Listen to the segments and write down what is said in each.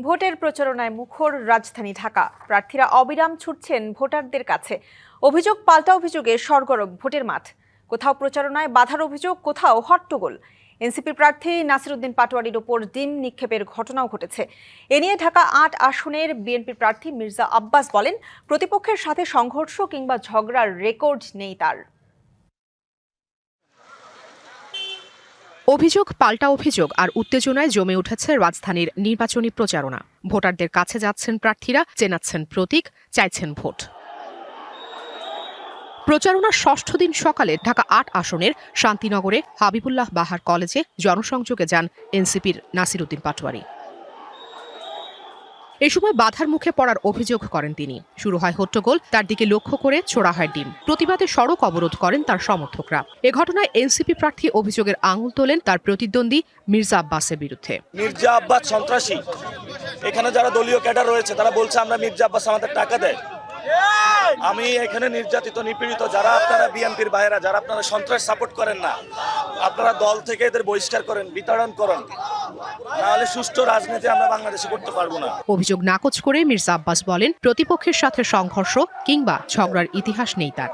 ভোটের প্রচারণায় মুখর রাজধানী ঢাকা। প্রার্থীরা অবিরাম ছুটছেন ভোটারদের কাছে। অভিযোগ পাল্টা অভিযোগে সরগরম ভোটের মাঠ। কোথাও প্রচারণায় বাধার অভিযোগ, কোথাও হট্টগোল। এনসিপি প্রার্থী নাসিরউদ্দিন পাটোয়ারির ওপর ডিম নিক্ষেপের ঘটনাও ঘটেছে। এ নিয়ে ঢাকা ৮ আসনের বিএনপি প্রার্থী মির্জা আব্বাস বলেন, প্রতিপক্ষের সাথে সংঘর্ষ কিংবা ঝগড়ার রেকর্ড নেই তার। অভিযোগ পাল্টা অভিযোগ আর উত্তেজনায় জমে উঠেছে রাজধানীর নির্বাচনী প্রচারণা। ভোটারদের কাছে যাচ্ছেন প্রার্থীরা, চেনাচ্ছেন প্রতীক, চাইছেন ভোট। প্রচারণার ষষ্ঠ দিন সকালে ঢাকা ৮ আসনের শান্তিনগরে হাবিবুল্লাহ বাহার কলেজে জনসংযোগে যান এনসিপির নাসিরউদ্দিন পাটোয়ারি। এই সময় বাধার মুখে পড়ার অভিযোগ করেন তিনি। শুরু হয় হট্টগোল, তার দিকে লক্ষ্য করে ছোড়া হয় ডিম। প্রতিবাদে সড়ক অবরোধ করেন তার সমর্থকরা। এ ঘটনায় এনসিপি প্রার্থী অভিযোগের আঙুল তোলেন তার প্রতিদ্বন্দ্বী মির্জা আব্বাসের বিরুদ্ধে। মির্জা আব্বাস সন্ত্রাসী। এখানে যারা দলীয় ক্যাডার রয়েছে তারা বলছে আমরা মির্জা আব্বাস আমাদের টাকা দেয়। আমি এখানে নির্যাতিত নিপীড়িত যারা আপনারা বিএনপির ভাইয়েরা, যারা আপনারা সন্ত্রাস সাপোর্ট করেন না, আপনারা দল থেকে এদের বহিষ্কার করেন, বিতাড়ন করেন, নাহলে সুষ্ঠু রাজনীতি আমরা বাংলাদেশে করতে পারবো না। অভিযোগ নাকচ করে মির্জা আব্বাস বলেন, প্রতিপক্ষের সাথে সংঘর্ষ কিংবা ঝগড়ার ইতিহাস নেই তার।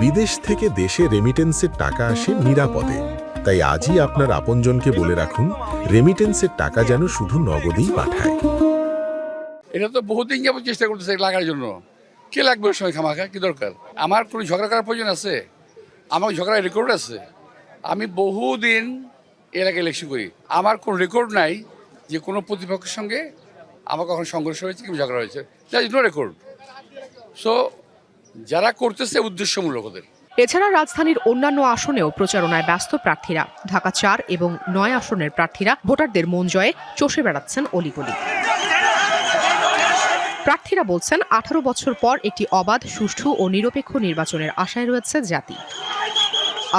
বিদেশ থেকে দেশে রেমিটেন্সের টাকা আসে নিরাপদে। তাই আজই আপনার আপনজনকে বলে রাখুন, রেমিটেন্সের টাকা যেন শুধু নগদেই পাঠায়। এটা তো বহুদিন যাবত চেষ্টা করতেছে লাগার জন্য। কে লাগবে ওর সময় খামাখা, কি দরকার? আমার কোনো ঝগড়া করার প্রয়োজন আছে? আমার ঝগড়ার রেকর্ড আছে। আমি বহুদিন এলাকায় ইলেকশন করি, আমার কোনো রেকর্ড নাই যে কোনো প্রতিপক্ষের সঙ্গে আমার কখনো সংঘর্ষ হয়েছে কিংবা ঝগড়া হয়েছে। That is no record. So যারা করতেছে উদ্দেশ্যমূলক ওদের। এছাড়া রাজধানীর অন্যান্য আসনেও প্রচারণায় ব্যস্ত প্রার্থীরা। ঢাকা ৪ এবং ৯ আসনের প্রার্থীরা ভোটারদের মন জয়ে চষে বেড়াচ্ছেন অলিগলি। প্রার্থীরা বলছেন, ১৮ বছর পর একটি অবাধ, সুষ্ঠু ও নিরপেক্ষ নির্বাচনের আশায় রয়েছে জাতি।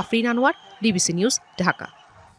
Afrin Anwar, DBC news, Dhaka.